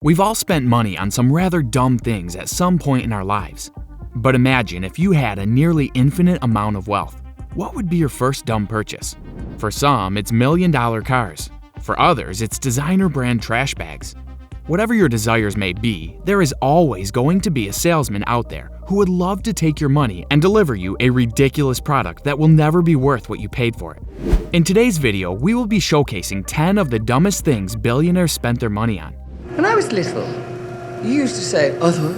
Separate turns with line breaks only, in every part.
We've all spent money on some rather dumb things at some point in our lives. But imagine if you had a nearly infinite amount of wealth. What would be your first dumb purchase? For some, it's million-dollar cars. For others, it's designer brand trash bags. Whatever your desires may be, there is always going to be a salesman out there who would love to take your money and deliver you a ridiculous product that will never be worth what you paid for it. In today's video, we will be showcasing 10 of the dumbest things billionaires spent their money on.
When I was little, you used to say, "Arthur,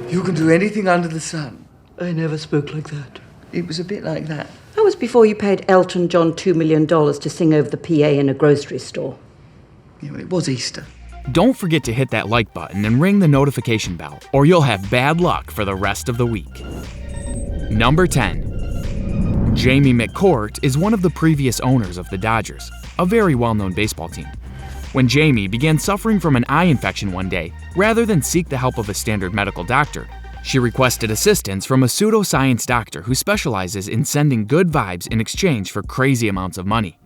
you can do anything under the sun." I never spoke like that. It was a bit like that.
That was before you paid Elton John $2 million to sing over the PA in a grocery store.
You know, it was Easter.
Don't forget to hit that like button and ring the notification bell, or you'll have bad luck for the rest of the week. Number 10. Jamie McCourt is one of the previous owners of the Dodgers, a very well-known baseball team. When Jamie began suffering from an eye infection one day, rather than seek the help of a standard medical doctor, she requested assistance from a pseudoscience doctor who specializes in sending good vibes in exchange for crazy amounts of money.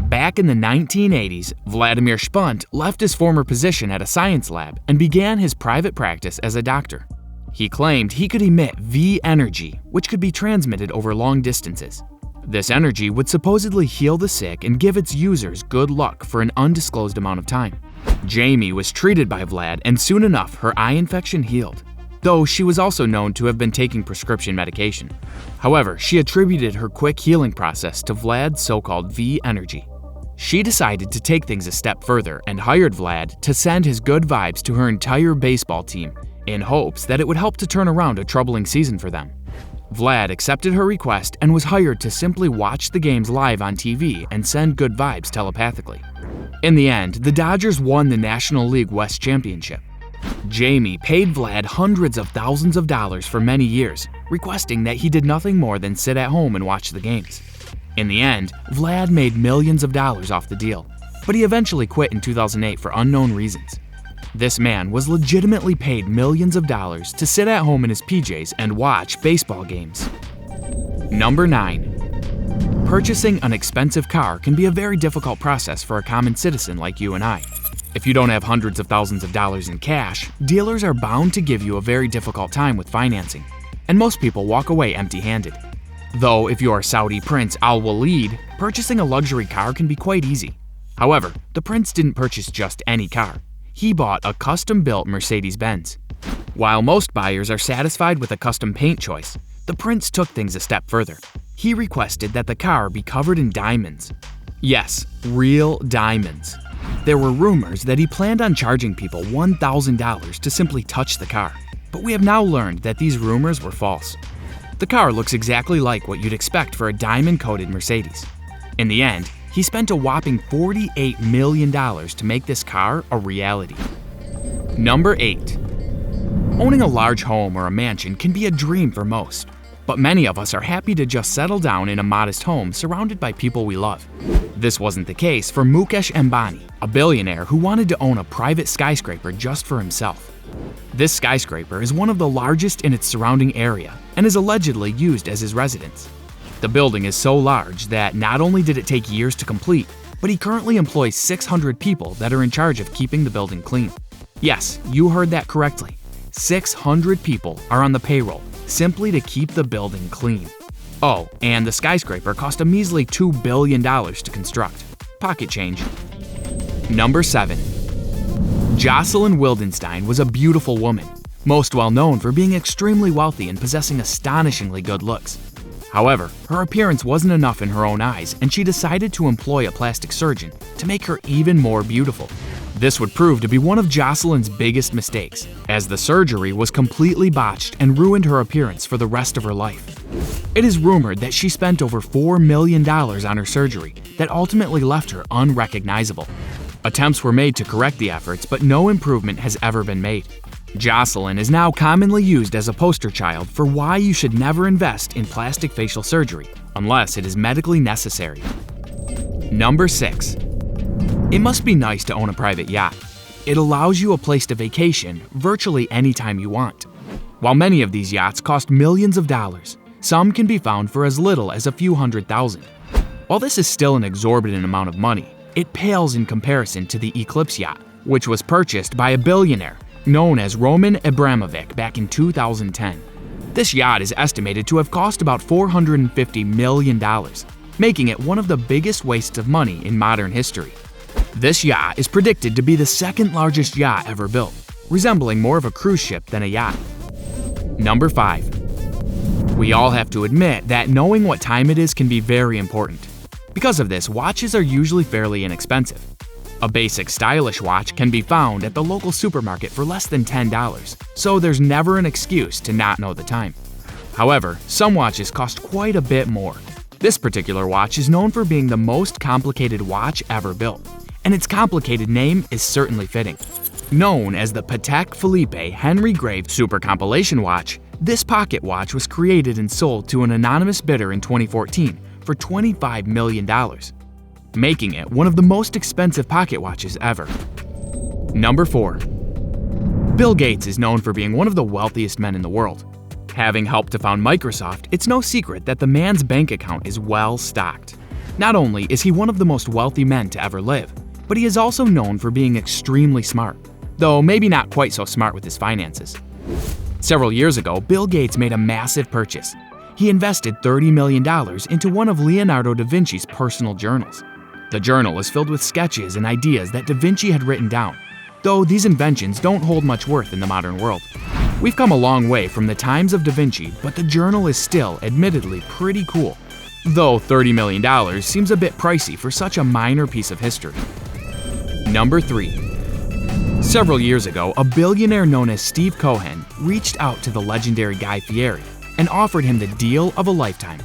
Back in the 1980s, Vladimir Spunt left his former position at a science lab and began his private practice as a doctor. He claimed he could emit V energy, which could be transmitted over long distances. This energy would supposedly heal the sick and give its users good luck for an undisclosed amount of time. Jamie was treated by Vlad, and soon enough her eye infection healed, though she was also known to have been taking prescription medication. However, she attributed her quick healing process to Vlad's so-called V energy. She decided to take things a step further and hired Vlad to send his good vibes to her entire baseball team in hopes that it would help to turn around a troubling season for them. Vlad accepted her request and was hired to simply watch the games live on TV and send good vibes telepathically. In the end, the Dodgers won the National League West Championship. Jamie paid Vlad hundreds of thousands of dollars for many years, requesting that he did nothing more than sit at home and watch the games. In the end, Vlad made millions of dollars off the deal, but he eventually quit in 2008 for unknown reasons. This man was legitimately paid millions of dollars to sit at home in his PJs and watch baseball games. Number 9. Purchasing an expensive car can be a very difficult process for a common citizen like you and I. If you don't have hundreds of thousands of dollars in cash, dealers are bound to give you a very difficult time with financing, and most people walk away empty-handed. Though if you are Saudi Prince Al Walid, purchasing a luxury car can be quite easy. However, the prince didn't purchase just any car. He bought a custom-built Mercedes-Benz. While most buyers are satisfied with a custom paint choice, the prince took things a step further. He requested that the car be covered in diamonds. Yes, real diamonds. There were rumors that he planned on charging people $1,000 to simply touch the car, but we have now learned that these rumors were false. The car looks exactly like what you'd expect for a diamond-coated Mercedes. In the end, he spent a whopping $48 million to make this car a reality. Number 8. Owning a large home or a mansion can be a dream for most, but many of us are happy to just settle down in a modest home surrounded by people we love. This wasn't the case for Mukesh Ambani, a billionaire who wanted to own a private skyscraper just for himself. This skyscraper is one of the largest in its surrounding area and is allegedly used as his residence. The building is so large that not only did it take years to complete, but he currently employs 600 people that are in charge of keeping the building clean. Yes, you heard that correctly. 600 people are on the payroll simply to keep the building clean. Oh, and the skyscraper cost a measly $2 billion to construct. Pocket change. Number 7. Jocelyn Wildenstein was a beautiful woman, most well known for being extremely wealthy and possessing astonishingly good looks. However, her appearance wasn't enough in her own eyes, and she decided to employ a plastic surgeon to make her even more beautiful. This would prove to be one of Jocelyn's biggest mistakes, as the surgery was completely botched and ruined her appearance for the rest of her life. It is rumored that she spent over $4 million on her surgery that ultimately left her unrecognizable. Attempts were made to correct the efforts, but no improvement has ever been made. Jocelyn is now commonly used as a poster child for why you should never invest in plastic facial surgery unless it is medically necessary. Number 6. It must be nice to own a private yacht. It allows you a place to vacation virtually anytime you want. While many of these yachts cost millions of dollars, some can be found for as little as a few $100,000. While this is still an exorbitant amount of money, it pales in comparison to the Eclipse yacht, which was purchased by a billionaire known as Roman Abramovic back in 2010. This yacht is estimated to have cost about $450 million, making it one of the biggest wastes of money in modern history. This yacht is predicted to be the second largest yacht ever built, resembling more of a cruise ship than a yacht. Number 5. We all have to admit that knowing what time it is can be very important. Because of this, watches are usually fairly inexpensive. A basic stylish watch can be found at the local supermarket for less than $10, so there's never an excuse to not know the time. However, some watches cost quite a bit more. This particular watch is known for being the most complicated watch ever built, and its complicated name is certainly fitting. Known as the Patek Philippe Henry Grave Super Compilation Watch, this pocket watch was created and sold to an anonymous bidder in 2014 for $25 million, making it one of the most expensive pocket watches ever. Number 4. Bill Gates is known for being one of the wealthiest men in the world. Having helped to found Microsoft, it's no secret that the man's bank account is well stocked. Not only is he one of the most wealthy men to ever live, but he is also known for being extremely smart, though maybe not quite so smart with his finances. Several years ago, Bill Gates made a massive purchase. He invested $30 million into one of Leonardo da Vinci's personal journals. The journal is filled with sketches and ideas that da Vinci had written down, though these inventions don't hold much worth in the modern world. We've come a long way from the times of da Vinci, but the journal is still, admittedly, pretty cool. Though $30 million seems a bit pricey for such a minor piece of history. Number 3. Several years ago, a billionaire known as Steve Cohen reached out to the legendary Guy Fieri and offered him the deal of a lifetime.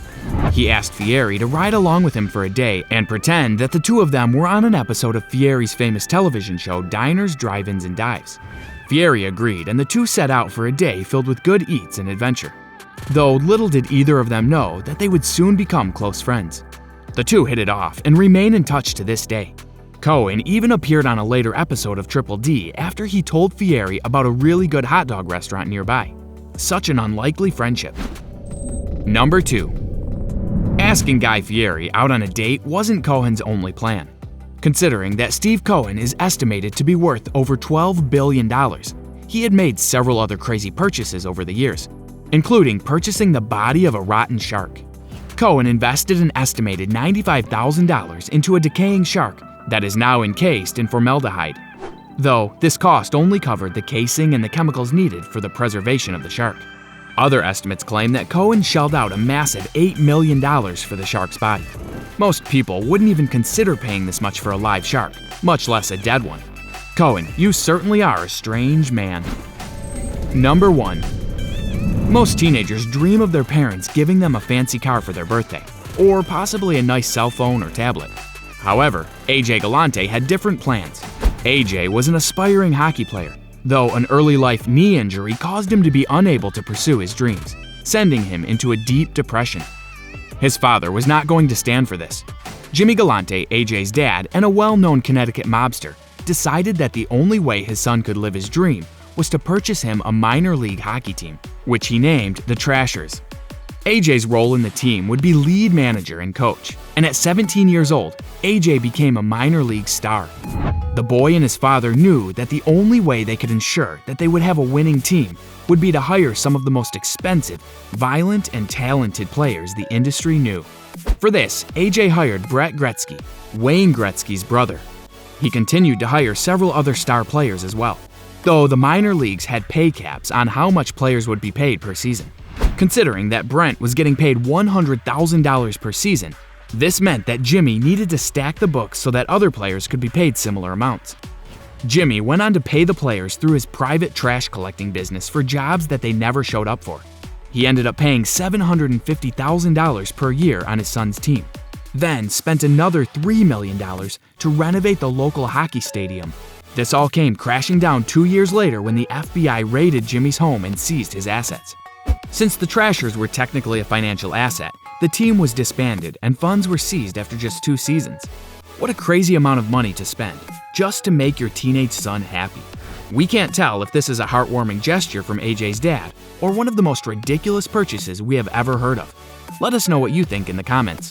He asked Fieri to ride along with him for a day and pretend that the two of them were on an episode of Fieri's famous television show Diners, Drive-Ins, and Dives. Fieri agreed, and the two set out for a day filled with good eats and adventure. Though little did either of them know that they would soon become close friends. The two hit it off and remain in touch to this day. Cohen even appeared on a later episode of Triple D after he told Fieri about a really good hot dog restaurant nearby. Such an unlikely friendship. Number 2. Asking Guy Fieri out on a date wasn't Cohen's only plan. Considering that Steve Cohen is estimated to be worth over $12 billion, he had made several other crazy purchases over the years, including purchasing the body of a rotten shark. Cohen invested an estimated $95,000 into a decaying shark that is now encased in formaldehyde, though this cost only covered the casing and the chemicals needed for the preservation of the shark. Other estimates claim that Cohen shelled out a massive $8 million for the shark's body. Most people wouldn't even consider paying this much for a live shark, much less a dead one. Cohen, you certainly are a strange man. Number 1. Most teenagers dream of their parents giving them a fancy car for their birthday, or possibly a nice cell phone or tablet. However, AJ Galante had different plans. AJ was an aspiring hockey player, though an early life knee injury caused him to be unable to pursue his dreams, sending him into a deep depression. His father was not going to stand for this. Jimmy Galante, AJ's dad, and a well-known Connecticut mobster, decided that the only way his son could live his dream was to purchase him a minor league hockey team, which he named the Trashers. AJ's role in the team would be lead manager and coach, and at 17 years old, AJ became a minor league star. The boy and his father knew that the only way they could ensure that they would have a winning team would be to hire some of the most expensive, violent, and talented players the industry knew. For this, AJ hired Brett Gretzky, Wayne Gretzky's brother. He continued to hire several other star players as well, though the minor leagues had pay caps on how much players would be paid per season. Considering that Brent was getting paid $100,000 per season, this meant that Jimmy needed to stack the books so that other players could be paid similar amounts. Jimmy went on to pay the players through his private trash collecting business for jobs that they never showed up for. He ended up paying $750,000 per year on his son's team, then spent another $3 million to renovate the local hockey stadium. This all came crashing down 2 years later when the FBI raided Jimmy's home and seized his assets. Since the Trashers were technically a financial asset, the team was disbanded and funds were seized after just 2 seasons. What a crazy amount of money to spend, just to make your teenage son happy. We can't tell if this is a heartwarming gesture from AJ's dad or one of the most ridiculous purchases we have ever heard of. Let us know what you think in the comments.